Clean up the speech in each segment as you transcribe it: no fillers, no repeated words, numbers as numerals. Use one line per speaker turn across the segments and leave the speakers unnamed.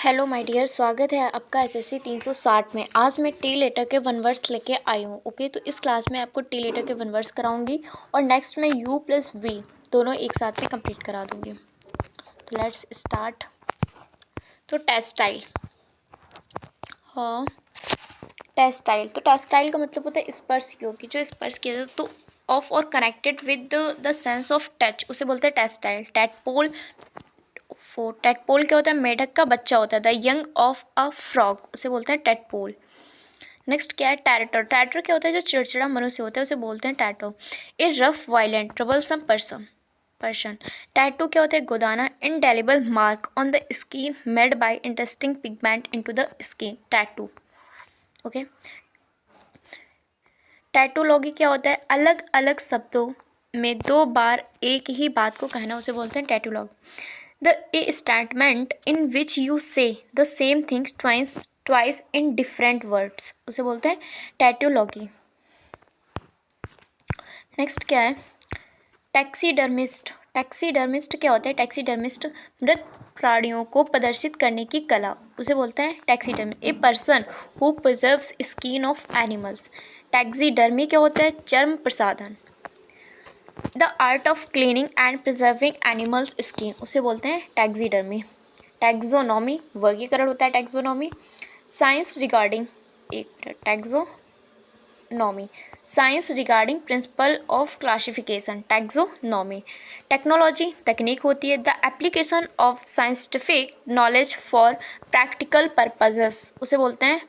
Hello my dear, स्वागत है आपका एसएससी 360 में। आज मैं टी लेटर के वन वर्ड्स लेके आई हूँ। ओके, तो इस क्लास में आपको टी लेटर के वन वर्ड्स कराऊंगी और नेक्स्ट में यू प्लस वी दोनों एक साथ में कंप्लीट करा दूंगी। तो लेट्स स्टार्ट। तो टेक्सटाइल, हाँ टेक्सटाइल, तो टेक्सटाइल का मतलब होता है स्पर्श योग्य, जो स्पर्श किया जाता तो ऑफ और connected with the sense of touch, उसे बोलते हैं टेक्सटाइल। टेडपोल, टेडपोल क्या होता है? मेढक का बच्चा होता है। The young of a frog, उसे बोलते हैं टेडपोल। नेक्स्ट क्या है? टैटर। टैटर क्या होता है? जो चिड़चिड़ा मनुष्य होता है उसे बोलते हैं टैटो। A rough violent troublesome person. Tattoo क्या होता है? गोदाना, indelible mark on the skin made by interesting pigment into the skin, tattoo. Okay, tautology क्या होता है? अलग अलग शब्दों में दो बार एक ही बात को कहना, उसे बोलते हैं tautology. The a statement in which you say the same things twice in different words, उसे बोलते हैं टैटोलॉजी। नेक्स्ट क्या है? टैक्सीडर्मिस्ट। टैक्सीडर्मिस्ट क्या होता है? टैक्सीडर्मिस्ट मृत प्राणियों को प्रदर्शित करने की कला, उसे बोलते हैं taxidermy. A person who preserves skin of animals. Taxidermy क्या होता है? चर्म प्रसाधन। The art of cleaning and preserving animals skin, उसे बोलते हैं टैक्सीडर्मी। टैक्सोनॉमी, वर्गीकरण होता है टैक्सोनॉमी। साइंस रिगार्डिंग, एक minute, taxonomy, science regarding principle of classification, taxonomy. Technology, तकनीक होती है। The application of scientific knowledge for practical purposes, उसे बोलते हैं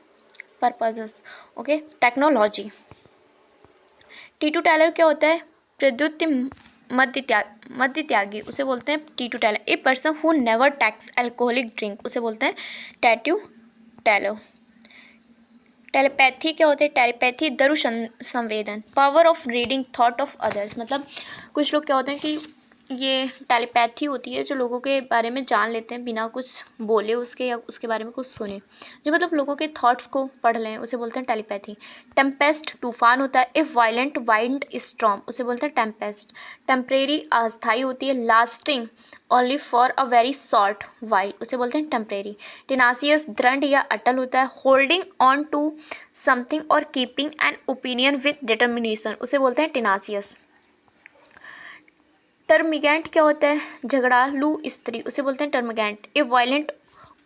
purposes. Okay, technology. Titu taller क्या होता है? प्रद्युति मध्य त्यागी, उसे बोलते हैं teetotaller. A person who never takes alcoholic drink, उसे बोलते हैं टैटू टैलर। टेलीपैथी क्या होता है? टेलीपैथी दरु संवेदन, power of reading thought of others. मतलब कुछ लोग क्या होते हैं कि ये टेलीपैथी होती है जो लोगों के बारे में जान लेते हैं बिना कुछ बोले उसके, या उसके बारे में कुछ सुने, जो मतलब लोगों के थॉट्स को पढ़ लें, उसे बोलते हैं टेलीपैथी। टेम्पेस्ट, तूफान होता है। ए वायलेंट वाइंड स्टॉर्म, उसे बोलते हैं टेम्पेस्ट। टेम्परेरी, अस्थायी होती है। Lasting only for a very short while, उसे बोलते हैं टेम्परेरी। टेनासियस, दृढ़ या अटल होता है। होल्डिंग ऑन टू समथिंग और keeping an opinion with determination, उसे बोलते हैं टेनासियस। टर्मिगेंट क्या होता है? झगड़ालू स्त्री, उसे बोलते हैं टर्मिगेंट। ए वायलेंट,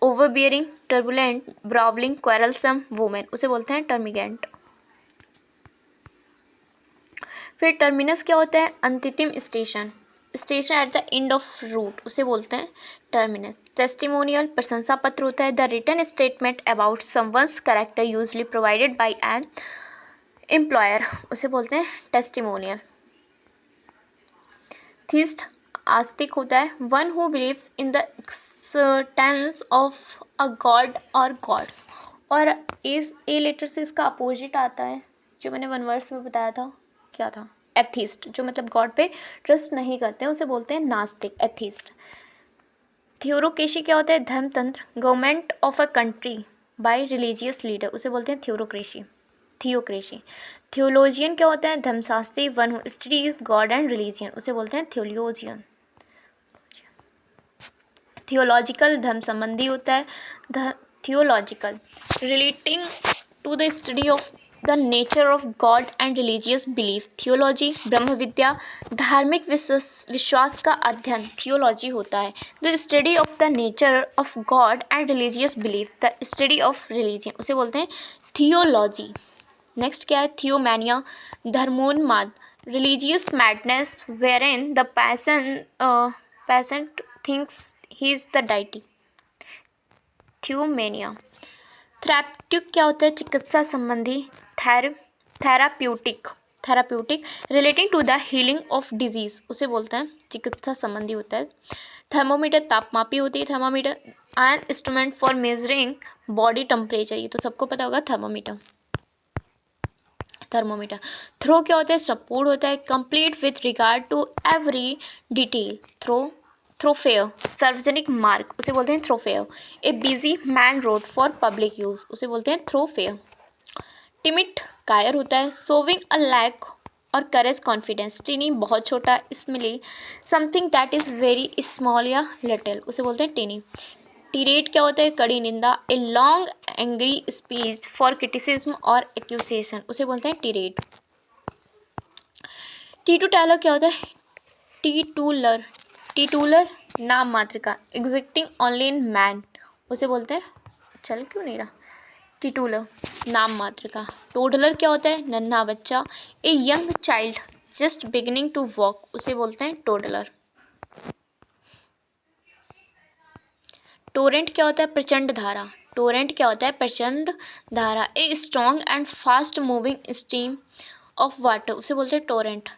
ओवरबियरिंग, टर्बुलेंट, ब्रावलिंग, क्वेरलसम वुमेन, उसे बोलते हैं टर्मिगेंट। फिर टर्मिनस क्या होता है? अंतिम station, station at the end of route, उसे बोलते हैं टर्मिनस। टेस्टिमोनियल, प्रशंसा पत्र होता है। The written statement about someone's character usually provided by an employer, उसे बोलते हैं टेस्टिमोनियल। थीस्ट, आस्तिक होता है। One who believes in the existence of a god और गॉड्स। और इस ए लेटर से इसका अपोजिट आता है जो मैंने वन वर्ड्स में बताया था, क्या था? एथिस्ट, जो मतलब गॉड पे ट्रस्ट नहीं करते हैं उसे बोलते हैं नास्तिक, एथिस्ट। थ्योरोक्रेसी क्या होता है? धर्मतंत्र, government of a country by religious leader, उसे बोलते हैं थ्योरोक्रेसी, थियोक्रेसी। थियोलॉजियन क्या होता है? धर्मशास्त्री, one who studies God and religion, उसे बोलते हैं थियोलॉजियन। थियोलॉजिकल, धर्म संबंधी होता है। Theological, relating to the study of the nature of God and religious belief. Theology, ब्रह्म विद्या, धार्मिक विश्वास का अध्ययन थियोलॉजी होता है। The study of the nature of God and religious belief, the study of religion, उसे बोलते हैं थियोलॉजी। नेक्स्ट क्या है? थियोमैनिया, धर्मोन्माद, religious madness wherein the patient thinks he is the deity, theomania. Therapeutic क्या होता है? चिकित्सा संबंधी। Therapeutic, therapeutic, relating to the healing of disease, उसे बोलते हैं चिकित्सा संबंधी होता है। थर्मोमीटर, तापमापी होती है thermometer. An instrument for measuring body temperature, ये तो सबको पता होगा, थर्मोमीटर, थर्मोमीटर। थ्रो क्या होता है? सपोर्ट होता है। Complete with regard to every detail, thoroughfare, सार्वजनिक मार्ग, उसे बोलते हैं thoroughfare. A busy main road for public use, उसे बोलते हैं थ्रोफेयर। टिमिट, कायर होता है। सोविंग अ लैक और करेज, कॉन्फिडेंस। टीनी, बहुत छोटा। स्मिली, something that is very small या लिटिल, उसे बोलते हैं टीनी। टीरेट क्या होता है? कड़ी निंदा। A long angry speech for criticism और एक्यूसेशन, उसे बोलते हैं टीरेट। टीटूटैलर क्या होता है? टीटूलर। टीटूलर नाम मात्र का। एग्जिस्टिंग ओनली इन मैन, उसे बोलते हैं, चल क्यों नहीं रहा, टीटूलर नाम मात्र का। टोडलर क्या होता है? नन्हा बच्चा। A young child just beginning to walk, उसे बोलते हैं टोडलर। टोरेंट क्या होता है? प्रचंड धारा। टोरेंट क्या होता है? प्रचंड धारा। A strong and fast moving stream of water, उसे बोलते हैं टोरेंट।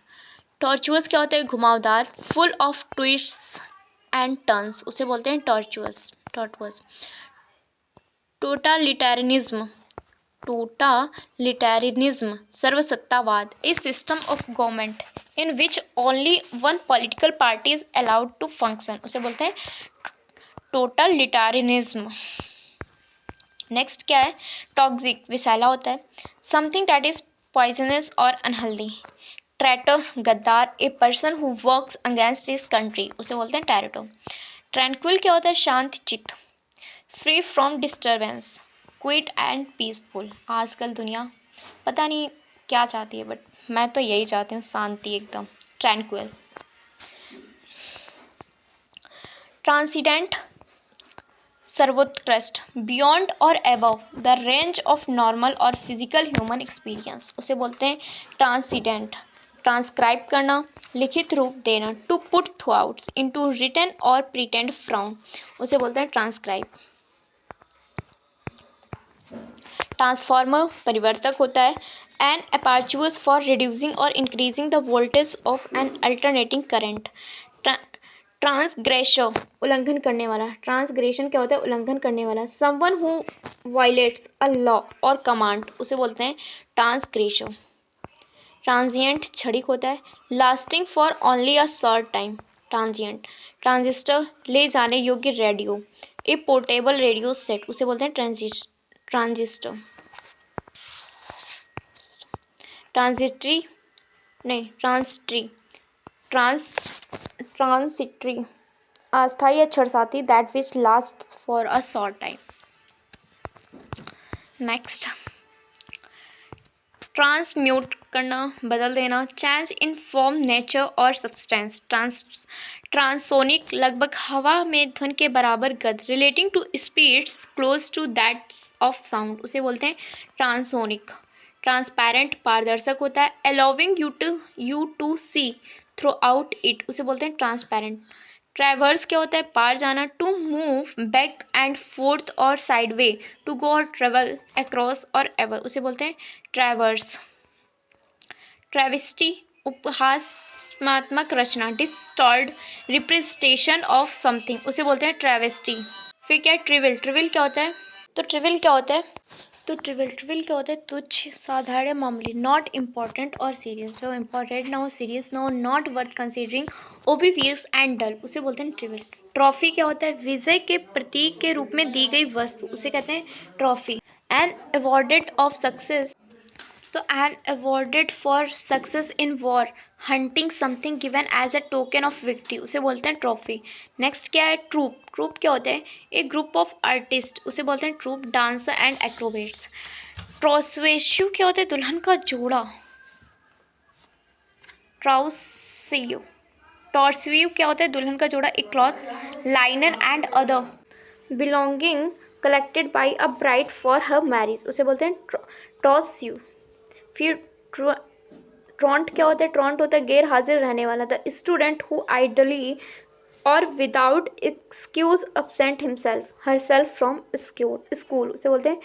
टॉर्चुअस क्या होता है? घुमावदार। Full of twists and turns, उसे बोलते हैं टॉर्चुअस। टॉर्टुअस। टोटालिटेरियनिज्म। टोटालिटेरियनिज्म सर्वसत्तावाद। A system of government in which only one political party is allowed to function, उसे बोलते हैं टोटलिटेरियनिज्म। नेक्स्ट क्या है? टॉक्सिक विषैला होता है। समथिंग दैट इज पॉइजनस और अनहेल्दी। ट्रैटर गद्दार। ए person who works against his country, उसे बोलते हैं टैरेटो। ट्रैंक्विल क्या होता है? शांत चित्त। Free from disturbance. Quit and peaceful. आजकल दुनिया पता नहीं क्या चाहती है, बट मैं तो यही चाहती हूँ, शांति एकदम। ट्रैंक्विल। ट्रांसीडेंट सर्वोत्कृष्ट। बियॉन्ड और above the range of normal और फिजिकल ह्यूमन एक्सपीरियंस, उसे बोलते हैं ट्रांसीडेंट। ट्रांसक्राइब करना, लिखित रूप देना। To put throughout into written और प्रिटेंड फ्रॉम, उसे बोलते हैं ट्रांसक्राइब। ट्रांसफार्मर परिवर्तक होता है। एन अपर्चुअस फॉर रिड्यूसिंग और increasing the voltage of an alternating current. Transgressor उल्लंघन करने वाला। ट्रांसग्रेशन क्या होता है? उल्लंघन करने वाला। Someone who violets a law और कमांड, उसे बोलते हैं ट्रांसग्रेशर। ट्रांजिएंट क्षणिक होता है। Lasting for only a short time. Transient. Transistor ले जाने योग्य रेडियो। ए पोर्टेबल रेडियो सेट, उसे बोलते हैं ट्रांजिस्टर। ट्रांजिटरी नहीं ट्रांसट्री। ट्रांसिटरी अस्थायी या क्षणसाती। That which last for a short time. Next transmute करना, बदल देना। चेंज इन फॉर्म, नेचर और सब्सटेंस। ट्रांसोनिक लगभग हवा में ध्वनि के बराबर गति। Relating to speeds close to that's of sound, उसे बोलते हैं ट्रांसोनिक। ट्रांसपेरेंट पारदर्शक होता है। Allowing you to see through out it, उसे बोलते हैं ट्रांसपेरेंट। ट्रैवर्स क्या होता है? पार जाना। To move back and forth और साइड वे। टू गो और ट्रेवल अक्रॉस और एवर, उसे बोलते हैं ट्रैवर्स। ट्रेविस्टी उपहासात्मक रचना। डिस्टॉर्ड रिप्रेजेंटेशन ऑफ समथिंग, उसे बोलते हैं ट्रेविस्टी। फिर क्या है? ट्रिविल। ट्रिविल क्या होता है? ट्रिविल क्या होता है? तुच्छ, साधारण, मामूली। नॉट इम्पॉर्टेंट और सीरियस, जो इम्पॉर्टेंट ना हो, सीरियस ना हो। Not worth considering, obvious and dull, उसे बोलते हैं ट्रिविल। ट्रॉफी क्या होता है? विजय के प्रतीक के रूप में दी गई वस्तु, उसे कहते हैं trophy. An awarded of success, तो an awarded for success in war, hunting something given as a token of victory, उसे बोलते हैं ट्रॉफी। नेक्स्ट क्या है? ट्रूप। ट्रूप क्या होता है? एक ग्रुप ऑफ आर्टिस्ट, उसे बोलते हैं troupe. Dancer and acrobats. Trousseau क्या होता है? दुल्हन का जोड़ा। ट्राउसियो। टॉर्सव्यू क्या होता है? दुल्हन का जोड़ा। एक cloth liner and other belonging collected by a bride for her marriage, उसे बोलते हैं टॉर्सव्यू। फिर ट्रॉन्ट क्या होता है? ट्रॉन्ट होता है गैर हाजिर रहने वाला। द स्टूडेंट हु आइडली और without excuse absent himself herself from school, उसे बोलते हैं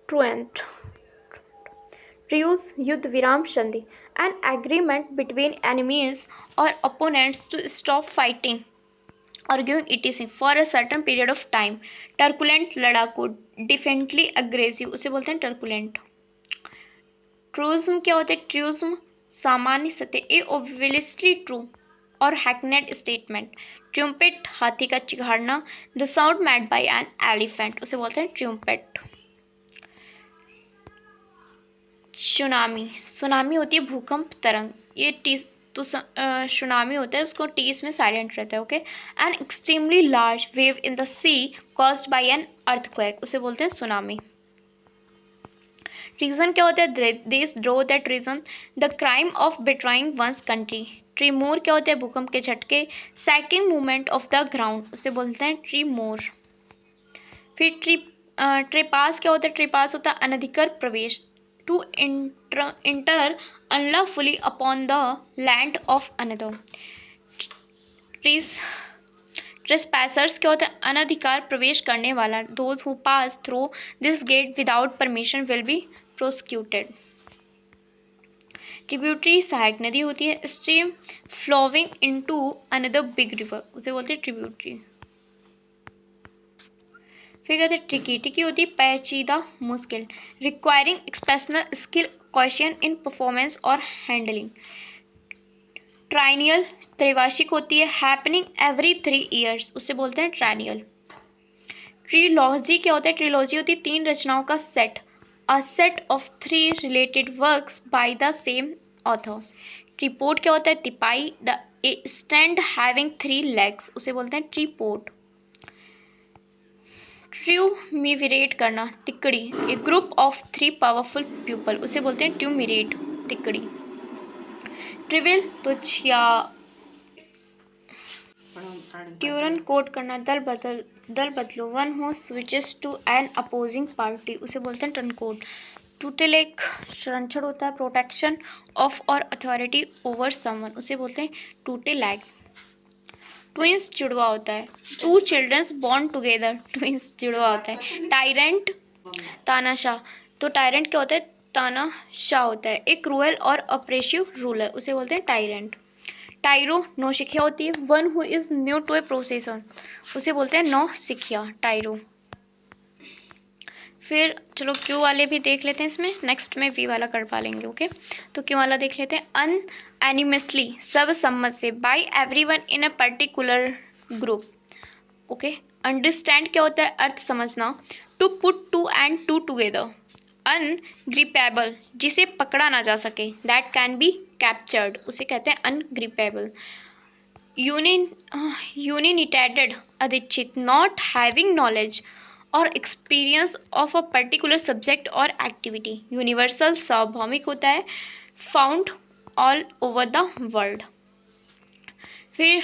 ट्रुएंट। ट्रूस युद्ध विराम संधि। एन एग्रीमेंट बिटवीन एनिमीज और opponents to stop fighting arguing etc for a certain period of time। Truculent लड़ाकू। Defiantly aggressive, उसे बोलते हैं टर्कुलेंट। ट्रूज्म क्या होता है? ट्रूज्म सामान्य सत्य। ए ओब्वियसली ट्रू और हैकनेट स्टेटमेंट। ट्रूम्पेट हाथी का चिघाड़ना। The sound made by an elephant, उसे बोलते हैं ट्रूम्पेट। सुनामी। सुनामी होती है भूकंप तरंग। ये तो सुनामी होता है, उसको टी इसमें साइलेंट रहता है, okay. An extremely large wave in the sea caused by an earthquake, उसे बोलते हैं सुनामी। रीजन क्या होता है, this draw that treason, the crime of betraying one's country. Tremor क्या होता है, भूकंप के झटके। Second movement of the ground, उसे बोलते हैं ट्रीमोर। फिर ट्रेपास क्या होता है, ट्रेपास होता है अनधिकृत प्रवेश, to enter unlawfully upon the land of another. Trespassers क्या होता है, अनधिकार प्रवेश करने वाला, those who pass through this gate without permission will be prosecuted. Tributary सहायक नदी होती है, stream flowing into another big river, उसे बोलते हैं ट्रिब्यूटरी। फिर कहते हैं ट्रिकी, ट्रिकी होती है पेचीदा, मुश्किल, requiring expressional skill, question in performance और हैंडलिंग। ट्राइनियल त्रैवार्षिक होती है, हैपनिंग एवरी 3 ईयर्स, उसे बोलते हैं ट्राइनियल। ट्रिलॉजी क्या होता है, ट्रिलॉजी होती है 3 रचनाओं का set, a set of 3 related works by the same author. Tripod क्या होता है, तिपाई, द स्टैंड हैविंग 3 लेग्स, उसे बोलते हैं ट्रीपोर्ट। ट्यूमिविरेट करना, तिकड़ी, a group of 3 powerful people, उसे बोलते हैं ट्यूमिरेट, तिकड़ी। ट्रिविल तुच्छिया, ट्यूरन कोट करना, दल बदलो, one who switches to an opposing party, उसे बोलते हैं टर्नकोट। टूटेलेक संरक्षण होता है, प्रोटेक्शन ऑफ और अथॉरिटी ओवर समवन, उसे बोलते हैं टूटेलैक। ट्विंस जुड़वा होता है, 2 चिल्ड्रंस बॉर्न टुगेदर, ट्विंस जुड़वा होता है। टायरेंट तानाशाह, तो टायरेंट क्या होता है, तानाशाह होता है, एक क्रूअल और ऑपरेसिव रूलर, उसे बोलते हैं टायरेंट। टाइरो नौसिखिया होती है, one who is new to a profession, उसे बोलते हैं नौसिखिया, टाइरो। फिर चलो क्यू वाले भी देख लेते हैं, इसमें नेक्स्ट में वी वाला कर पा लेंगे, ओके। तो क्यू वाला देख लेते हैं, अनएनिमसली, सर्वसम्मत से, by everyone in a particular group, okay. Understand क्या होता है, अर्थ समझना, to put 2 and 2 together. Ungrippable, जिसे पकड़ा ना जा सके, दैट कैन बी कैप्चर्ड, उसे कहते हैं अनग्रिपेबल। यूनिटेटेड, अधिच्छित, नॉट हैविंग नॉलेज और experience of a particular subject और एक्टिविटी। यूनिवर्सल, सार्वभौमिक होता है, found all over the world. फिर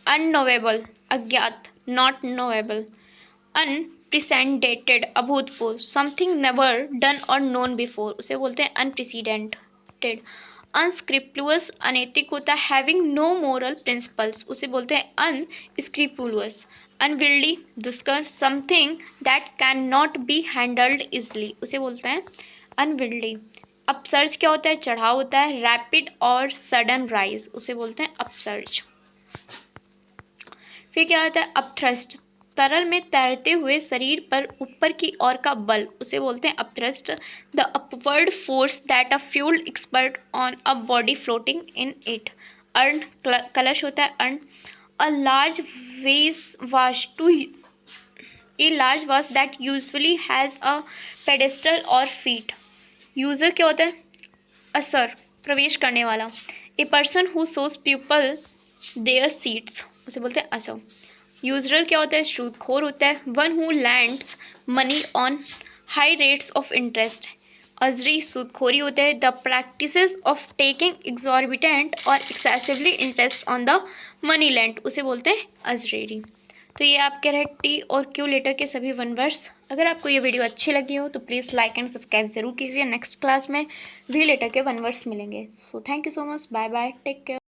अननोवेबल, अज्ञात, नॉट नोवेबल। अनप्रेसिडेंटेड, अभूतपूर्व, समथिंग नेवर डन और नोन बिफोर, उसे बोलते हैं अनप्रेसिडेंटेड। अनस्क्रिप्टुअस, अनैतिक होता है, हैविंग नो मोरल प्रिंसिपल्स, उसे बोलते हैं अनस्क्रिप्टुअस। अनविल्डी, दुष्कर, something that can not be handled easily, उसे बोलते हैं अनविल्डी। अपसर्ज क्या होता है, चढ़ाव होता है, रैपिड और सडन राइज, उसे बोलते हैं अपसर्ज। फिर क्या होता है, अपथ्रस्ट, तरल में तैरते हुए शरीर पर ऊपर की ओर का बल, उसे बोलते हैं upthrust. The upward force that a fluid exerts on a body floating in it. Urn, कलश होता है urn. A large vase too, a large vase that usually has a pedestal और फीट। यूजर क्या होता है, असर, प्रवेश करने वाला। A person who shows people their seats, उसे बोलते हैं असर। यूजर क्या होता है, सूदखोर होता है, one who lends money on high rates of interest. Usury, सूदखोरी होता है, the practices of taking exorbitant और excessively interest on the money lend, उसे बोलते हैं अजरेरी। तो ये आपके रहे टी और क्यू लेटर के सभी 1 वर्ड्स। अगर आपको ये वीडियो अच्छी लगी हो तो प्लीज़ लाइक एंड सब्सक्राइब जरूर कीजिए। नेक्स्ट क्लास में वी लेटर के 1 वर्ड्स मिलेंगे। So thank you so much, bye bye, take care.